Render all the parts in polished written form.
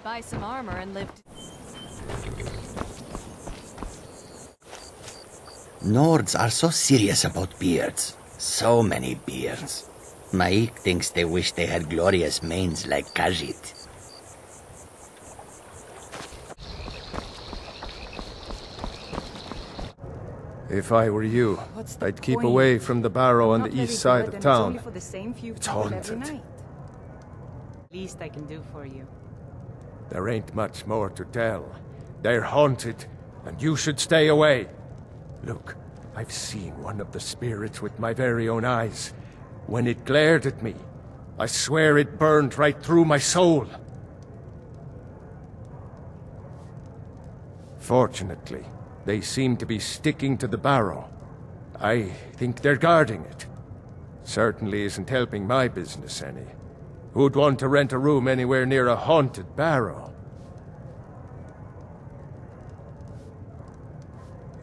buy some armor and live. Nords are so serious about beards. So many beards. Maik thinks they wish they had glorious manes like Khajiit. If I were you, I'd keep away from the barrow on the east side of town. It's haunted. Least I can do for you. There ain't much more to tell. They're haunted, and you should stay away. Look, I've seen one of the spirits with my very own eyes. When it glared at me, I swear it burned right through my soul. Fortunately, they seem to be sticking to the barrow. I think they're guarding it. Certainly isn't helping my business any. Who'd want to rent a room anywhere near a haunted barrow?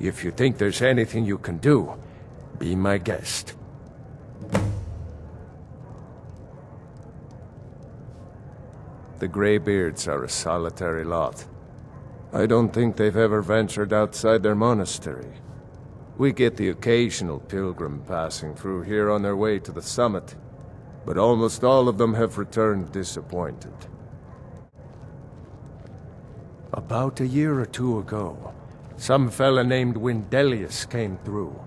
If you think there's anything you can do, be my guest. The Greybeards are a solitary lot. I don't think they've ever ventured outside their monastery. We get the occasional pilgrim passing through here on their way to the summit, but almost all of them have returned disappointed. About a year or two ago, some fella named Windelius came through.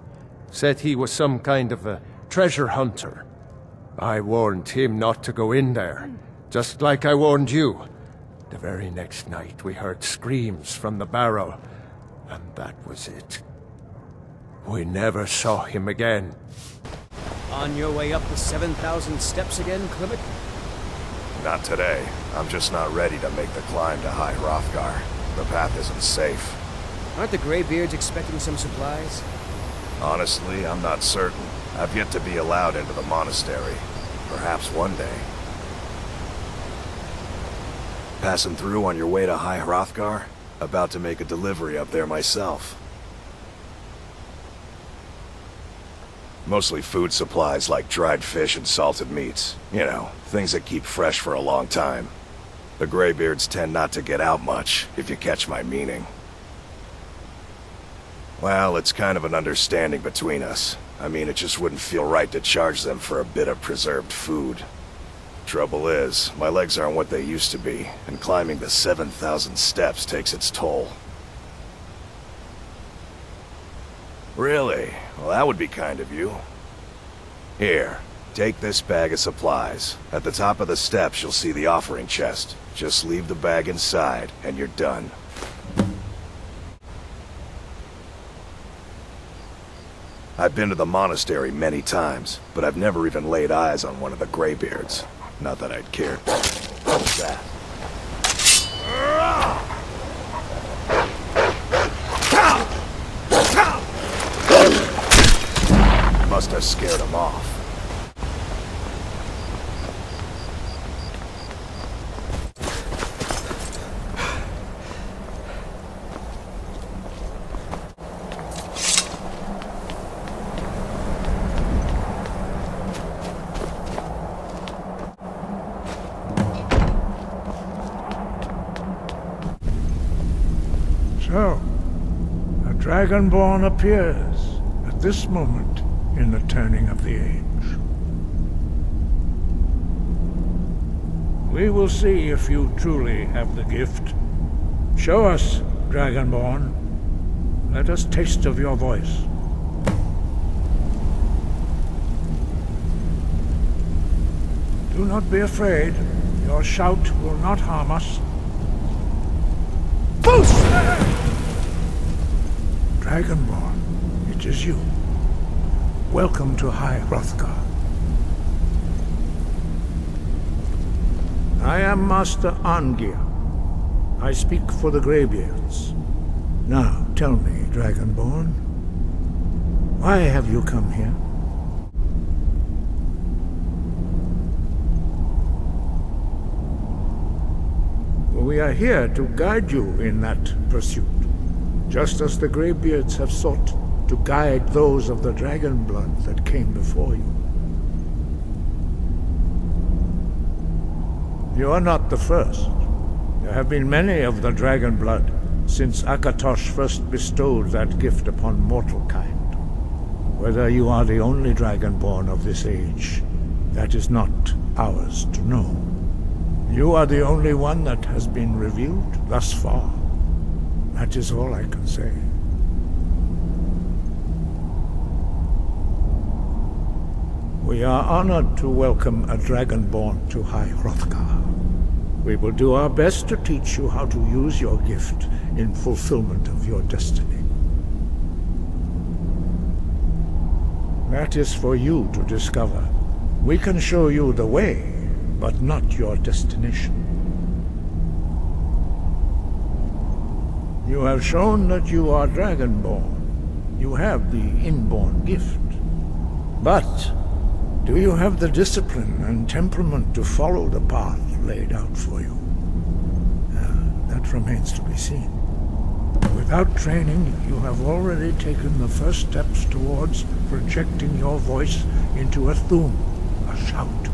Said he was some kind of a treasure hunter. I warned him not to go in there, just like I warned you. The very next night we heard screams from the barrow, and that was it. We never saw him again. On your way up the 7,000 steps again, Clement? Not today. I'm just not ready to make the climb to High Hrothgar. The path isn't safe. Aren't the Greybeards expecting some supplies? Honestly, I'm not certain. I've yet to be allowed into the monastery. Perhaps one day. Passing through on your way to High Hrothgar? About to make a delivery up there myself. Mostly food supplies like dried fish and salted meats. You know, things that keep fresh for a long time. The Greybeards tend not to get out much, if you catch my meaning. Well, it's kind of an understanding between us. I mean, it just wouldn't feel right to charge them for a bit of preserved food. Trouble is, my legs aren't what they used to be, and climbing the 7,000 steps takes its toll. Really? Well, that would be kind of you. Here, take this bag of supplies. At the top of the steps, you'll see the offering chest. Just leave the bag inside, and you're done. I've been to the monastery many times, but I've never even laid eyes on one of the Greybeards. Not that I'd care. What was that? Must have scared him off. So, a Dragonborn appears at this moment in the turning of the age. We will see if you truly have the gift. Show us, Dragonborn. Let us taste of your voice. Do not be afraid. Your shout will not harm us. Dragonborn, it is you. Welcome to High Hrothgar. I am Master Arngeir. I speak for the Greybeards. Now, tell me, Dragonborn, why have you come here? We are here to guide you in that pursuit, just as the Greybeards have sought to guide those of the dragon blood that came before you. You are not the first. There have been many of the dragon blood since Akatosh first bestowed that gift upon mortal kind. Whether you are the only dragonborn of this age, that is not ours to know. You are the only one that has been revealed thus far. That is all I can say. We are honored to welcome a dragonborn to High Hrothgar. We will do our best to teach you how to use your gift in fulfillment of your destiny. That is for you to discover. We can show you the way, but not your destination. You have shown that you are dragonborn. You have the inborn gift. But do you have the discipline and temperament to follow the path laid out for you? That remains to be seen. Without training, you have already taken the first steps towards projecting your voice into a thum, a shout.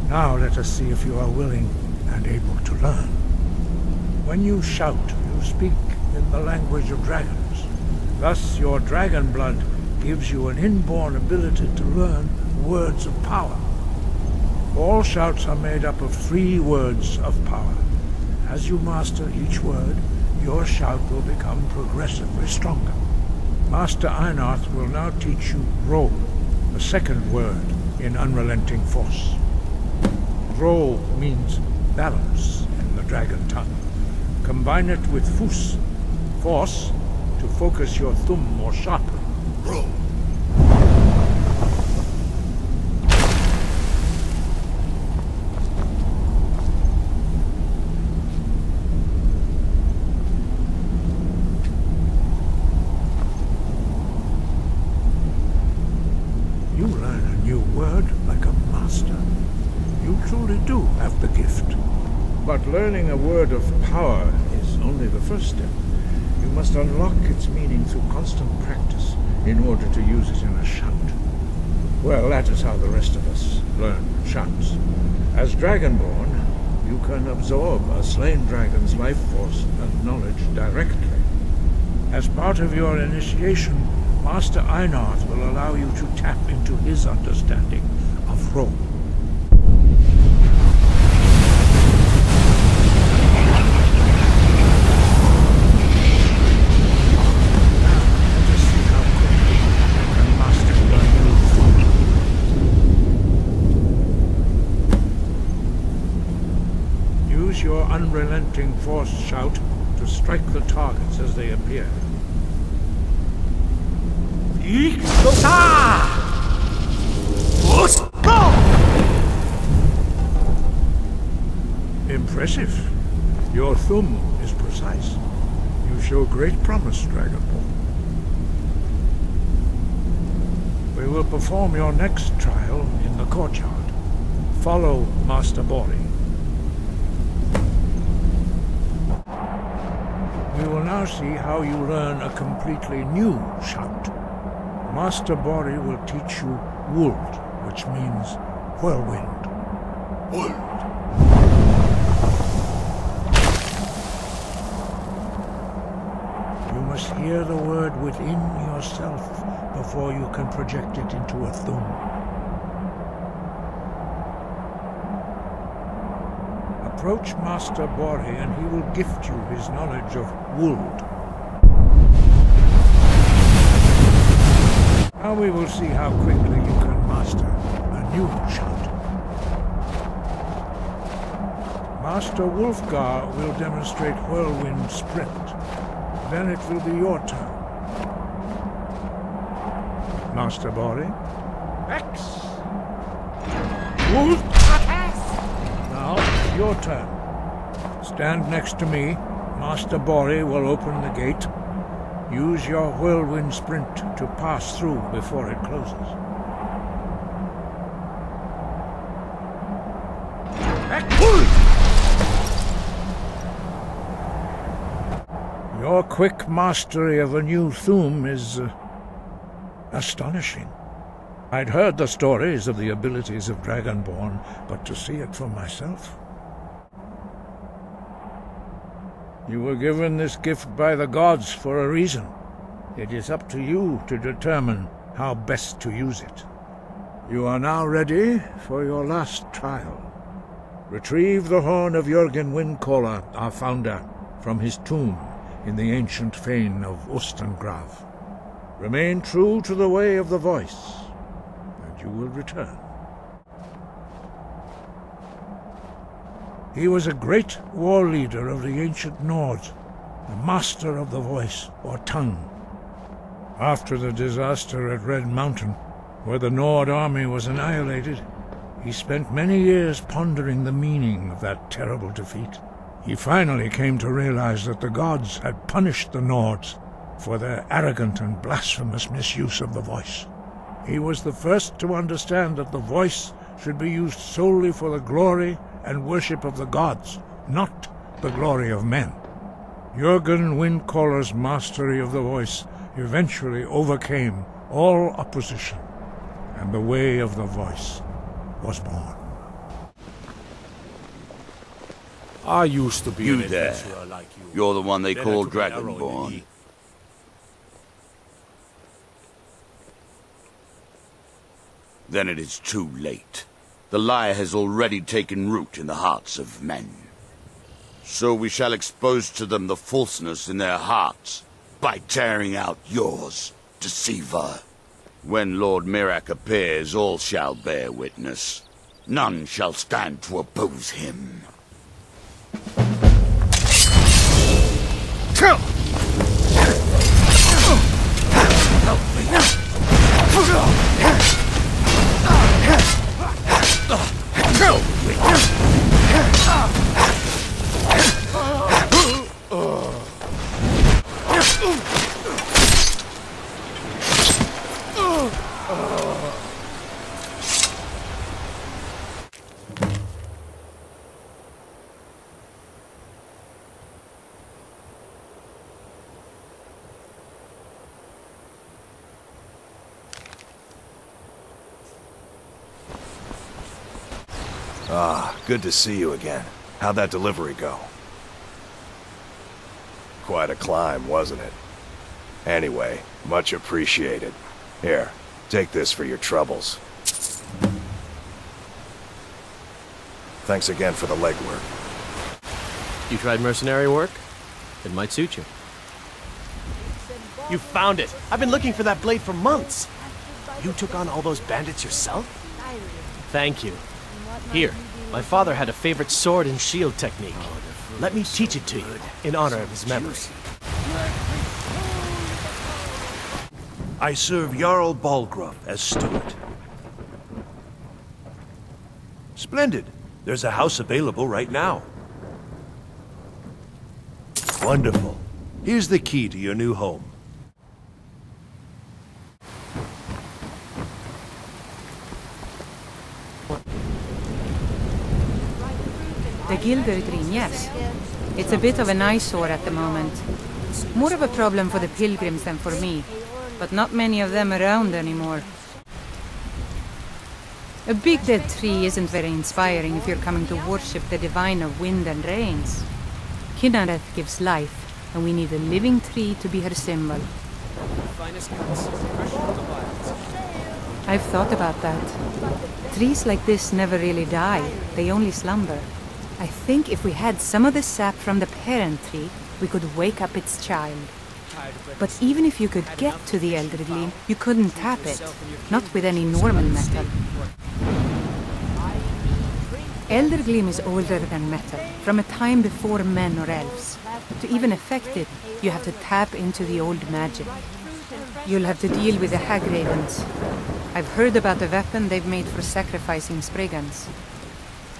Now let us see if you are willing and able to learn. When you shout, you speak in the language of dragons. Thus, your dragon blood gives you an inborn ability to learn words of power. All shouts are made up of 3 words of power. As you master each word, your shout will become progressively stronger. Master Einarth will now teach you Ro, the second word in Unrelenting Force. Ro means balance in the dragon tongue. Combine it with Fus, force, to focus your thumb more sharply. Ro. You learn a new word like a master. You truly do have the gift. But learning a word of power is only the first step. You must unlock its meaning through constant practice in order to use it in a shout. Well, that is how the rest of us learn shouts. As Dragonborn, you can absorb a slain dragon's life force and knowledge directly. As part of your initiation, Master Einarth will allow you to tap into his understanding of Ro. Use your unrelenting force shout to strike the targets as they appear. Impressive. Your thumb is precise. You show great promise, Dragonborn. We will perform your next trial in the courtyard. Follow Master Bori. We will now see how you learn a completely new shout. Master Bori will teach you Wuld, which means whirlwind. Wuld. You must hear the word within yourself before you can project it into a thum. Approach Master Bori and he will gift you his knowledge of Wuld. Now we will see how quickly you can master a new shout. Master Wulfgar will demonstrate Whirlwind Sprint. Then it will be your turn. Master Bori? X! Wolf! Now, your turn. Stand next to me. Master Bori will open the gate. Use your Whirlwind Sprint to pass through before it closes. Your quick mastery of a new thum is astonishing. I'd heard the stories of the abilities of Dragonborn, but to see it for myself... You were given this gift by the gods for a reason. It is up to you to determine how best to use it. You are now ready for your last trial. Retrieve the horn of Jürgen Windcaller, our founder, from his tomb in the ancient fane of Ostengrav. Remain true to the way of the voice, and you will return. He was a great war leader of the ancient Nords, the master of the voice, or tongue. After the disaster at Red Mountain, where the Nord army was annihilated, he spent many years pondering the meaning of that terrible defeat. He finally came to realize that the gods had punished the Nords for their arrogant and blasphemous misuse of the voice. He was the first to understand that the voice should be used solely for the glory and worship of the gods, not the glory of men. Jürgen Windcaller's mastery of the voice eventually overcame all opposition, and the way of the voice was born. I used to be You an there. adventurer like you. You're the one they Then I call took an arrow in the Dragonborn. knee. Then it is too late. The lie has already taken root in the hearts of men. So we shall expose to them the falseness in their hearts by tearing out yours, deceiver. When Lord Mirak appears, all shall bear witness. None shall stand to oppose him. Good to see you again. How'd that delivery go? Quite a climb, wasn't it? Anyway, much appreciated. Here, take this for your troubles. Thanks again for the legwork. You tried mercenary work? It might suit you. You found it! I've been looking for that blade for months! You took on all those bandits yourself? Thank you. Here, my father had a favorite sword and shield technique. Let me teach it to you, in honor of his memory. I serve Jarl Balgruf as steward. Splendid. There's a house available right now. Wonderful. Here's the key to your new home. The Gilded Ring, yes. It's a bit of an eyesore at the moment. More of a problem for the pilgrims than for me, but not many of them around anymore. A big dead tree isn't very inspiring if you're coming to worship the divine of wind and rains. Kynareth gives life, and we need a living tree to be her symbol. Finest cuts, fresh from the wilds. I've thought about that. Trees like this never really die, they only slumber. I think if we had some of the sap from the parent tree, we could wake up its child. But even if you could get to the Elder Gleam, you couldn't tap it, not with any normal metal. Elder Gleam is older than metal, from a time before men or elves. To even affect it, you have to tap into the old magic. You'll have to deal with the Hag Ravens. I've heard about a weapon they've made for sacrificing Spriggans.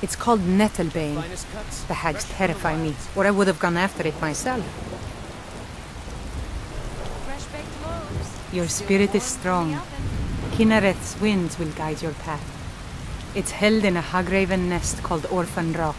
It's called Nettlebane. The hags terrify me, or I would have gone after it myself. Your spirit is strong. Kynareth's winds will guide your path. It's held in a Hagraven nest called Orphan Rock.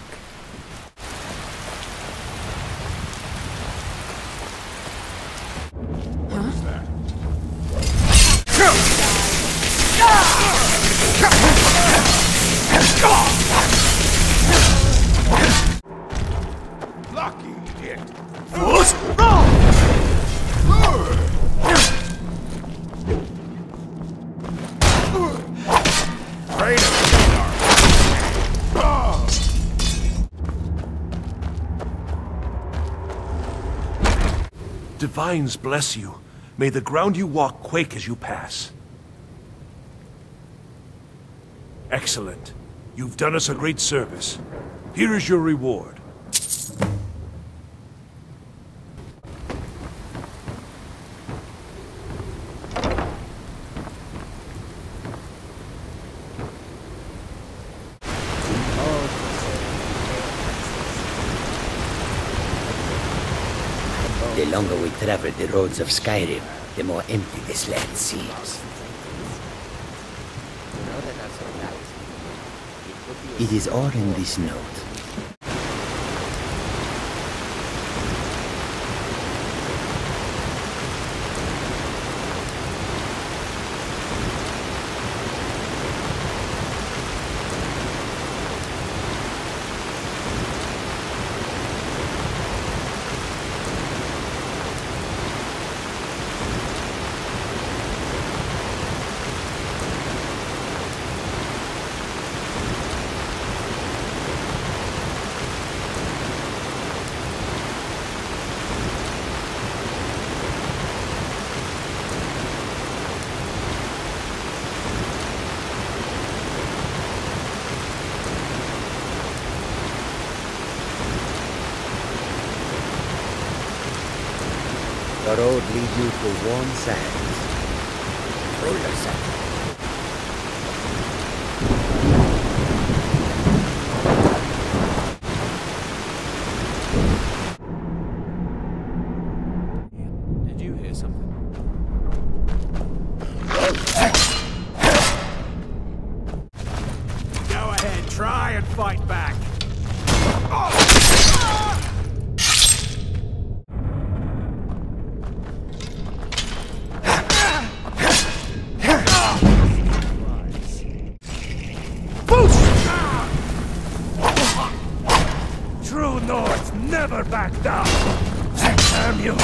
Lucky hit. Divines bless you. May the ground you walk quake as you pass. Excellent. You've done us a great service. Here is your reward. The longer we travel the roads of Skyrim, the more empty this land seems. It is all in this note. The road leads you to warm sands. Throw yourself. Did you hear something? Go ahead, try and fight back. True Nords never back down! Damn you!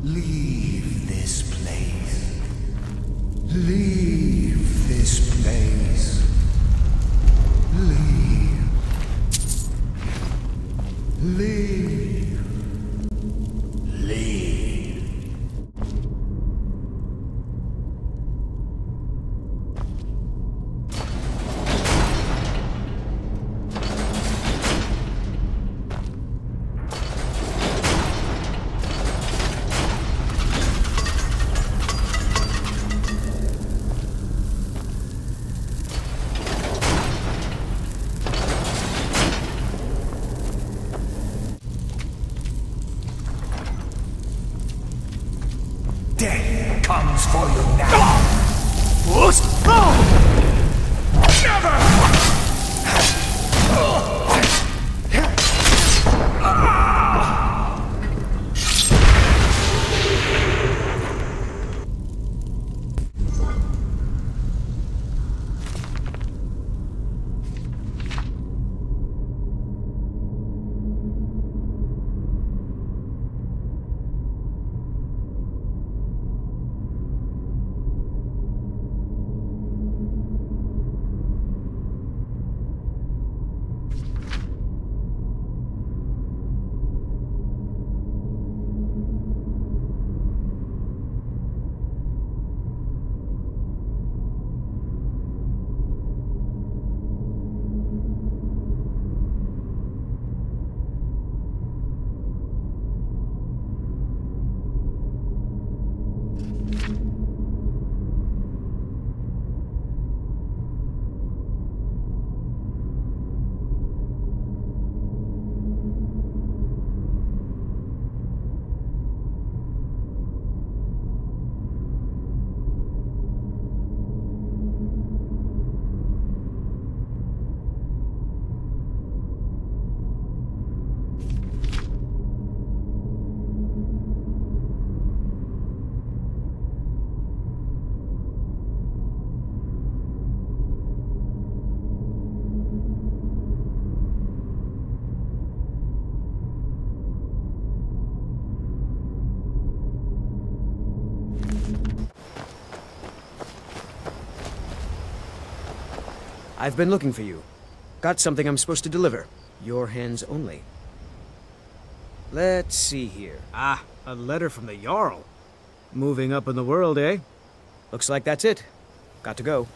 Leave this place. Leave this place. Leave. Leave. Leave. Death comes for you now. I've been looking for you. Got something I'm supposed to deliver. Your hands only. Let's see here. Ah, a letter from the Jarl. Moving up in the world, eh? Looks like that's it. Got to go.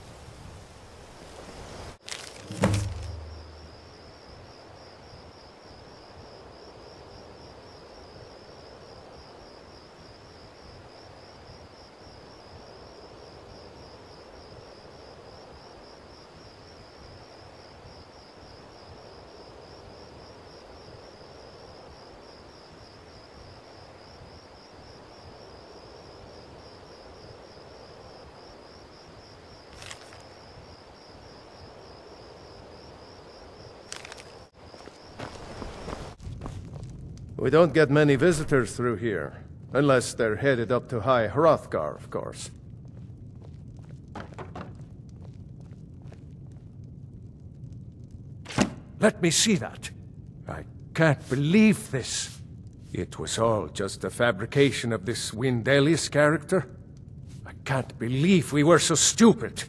We don't get many visitors through here, unless they're headed up to High Hrothgar, of course. Let me see that. I can't believe this. It was all just a fabrication of this Windelius character? I can't believe we were so stupid.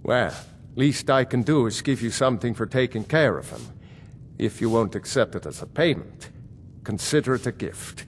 Well, least I can do is give you something for taking care of him. If you won't accept it as a payment, consider it a gift.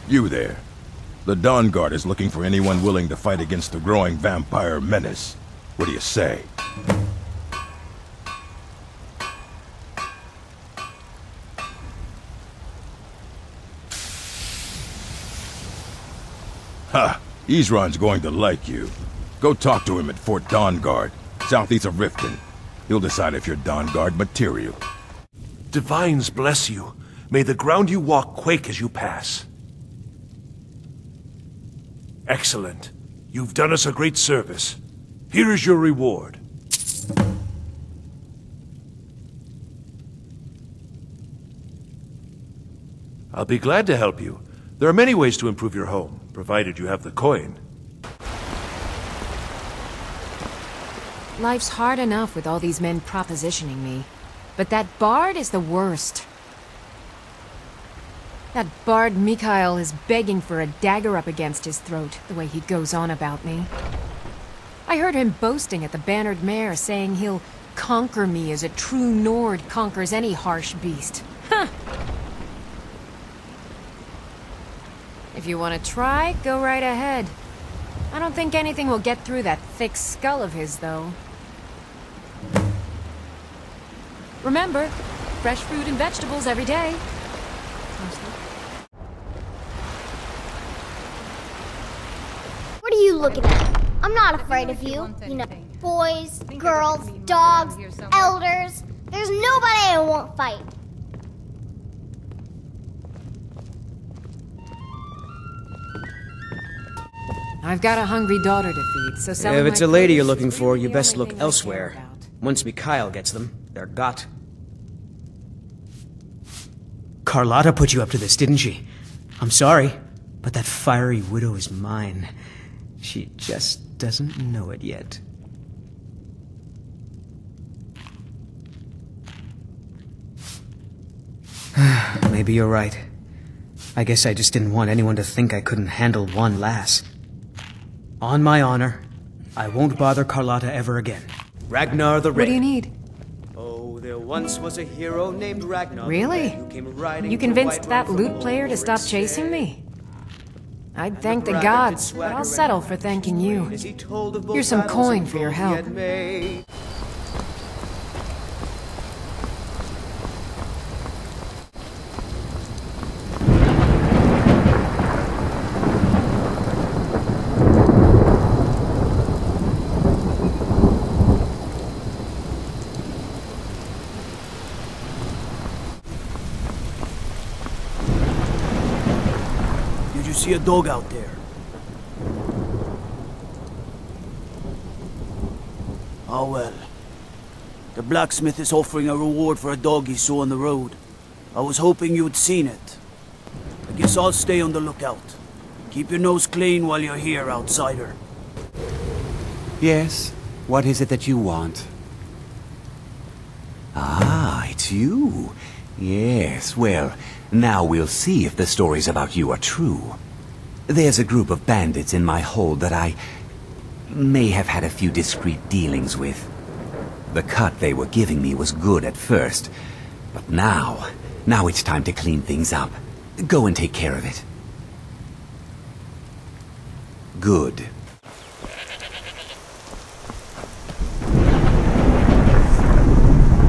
You there. The Dawn Guard is looking for anyone willing to fight against the growing vampire menace. What do you say? Ha! Isran's going to like you. Go talk to him at Fort Dawn Guard, southeast of Riften. He'll decide if you're Dawn Guard material. Divines bless you. May the ground you walk quake as you pass. Excellent. You've done us a great service. Here is your reward. I'll be glad to help you. There are many ways to improve your home, provided you have the coin. Life's hard enough with all these men propositioning me. But that bard is the worst. That bard Mikhail is begging for a dagger up against his throat, the way he goes on about me. I heard him boasting at the Bannered Mare, saying he'll conquer me as a true Nord conquers any harsh beast. Huh! If you want to try, go right ahead. I don't think anything will get through that thick skull of his, though. Remember, fresh fruit and vegetables every day. What are you looking at? I'm not afraid of you. You know, boys, girls, dogs, elders. There's nobody I won't fight. I've got a hungry daughter to feed, so if it's a lady you're looking for, you best look elsewhere. Once Mikhail gets them, they're got. Carlotta put you up to this, didn't she? I'm sorry, but that fiery widow is mine. She just doesn't know it yet. Maybe you're right. I guess I just didn't want anyone to think I couldn't handle one lass. On my honor, I won't bother Carlotta ever again. Ragnar the Red. What do you need? Oh, there once was a hero named Ragnar. Really? You convinced that lute player to stop chasing me? I'd thank the gods, but I'll settle for thanking you. Here's some coin for your help. See a dog out there. Oh well. The blacksmith is offering a reward for a dog he saw on the road. I was hoping you'd seen it. I guess I'll stay on the lookout. Keep your nose clean while you're here, outsider. Yes? What is it that you want? Ah, it's you. Yes, well, now we'll see if the stories about you are true. There's a group of bandits in my hold that I may have had a few discreet dealings with. The cut they were giving me was good at first, but now it's time to clean things up. Go and take care of it. Good.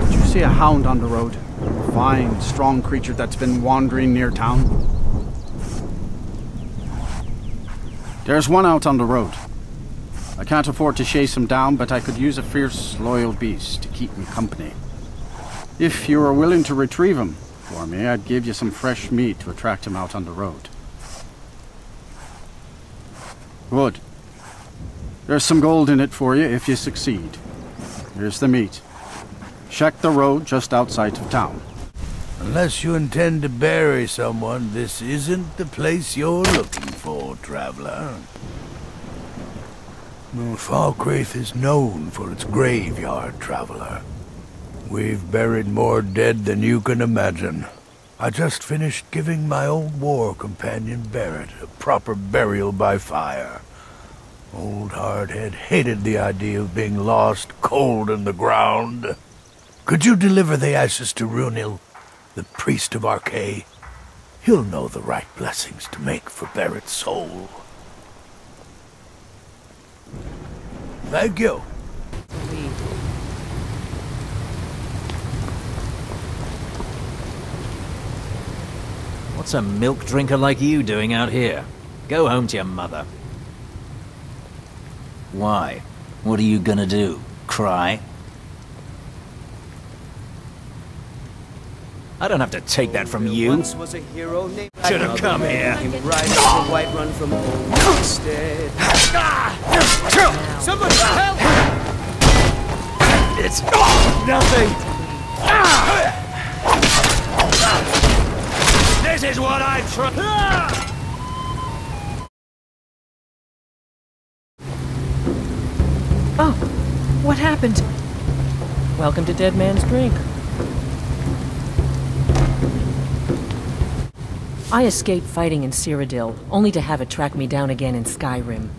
Did you see a hound on the road? A fine, strong creature that's been wandering near town? There's one out on the road. I can't afford to chase him down, but I could use a fierce, loyal beast to keep me company. If you were willing to retrieve him for me, I'd give you some fresh meat to attract him out on the road. Good. There's some gold in it for you if you succeed. Here's the meat. Check the road just outside of town. Unless you intend to bury someone, this isn't the place you're looking for, traveler. Falkreath is known for its graveyard, traveler. We've buried more dead than you can imagine. I just finished giving my old war companion Barrett a proper burial by fire. Old Hardhead hated the idea of being lost cold in the ground. Could you deliver the ashes to Runil, the priest of Arkay? He'll know the right blessings to make for Barrett's soul. Thank you. What's a milk drinker like you doing out here? Go home to your mother. Why? What are you gonna do? Cry? I don't have to take that from you. Once was a hero named Should have come here. Riding the white run from Ivarstead. Somebody help! It's nothing. This is what I try. Oh, what happened? Welcome to Dead Man's Drink. I escaped fighting in Cyrodiil, only to have it track me down again in Skyrim.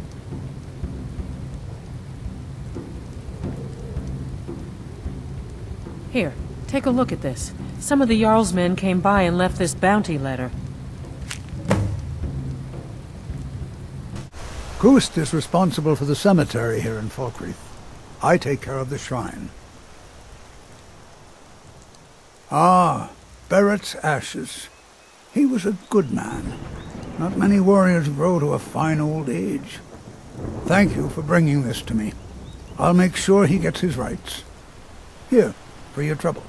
Here, take a look at this. Some of the Jarl's men came by and left this bounty letter. Gust is responsible for the cemetery here in Falkreath. I take care of the shrine. Ah, Barrett's ashes. He was a good man. Not many warriors grow to a fine old age. Thank you for bringing this to me. I'll make sure he gets his rights. Here, for your trouble.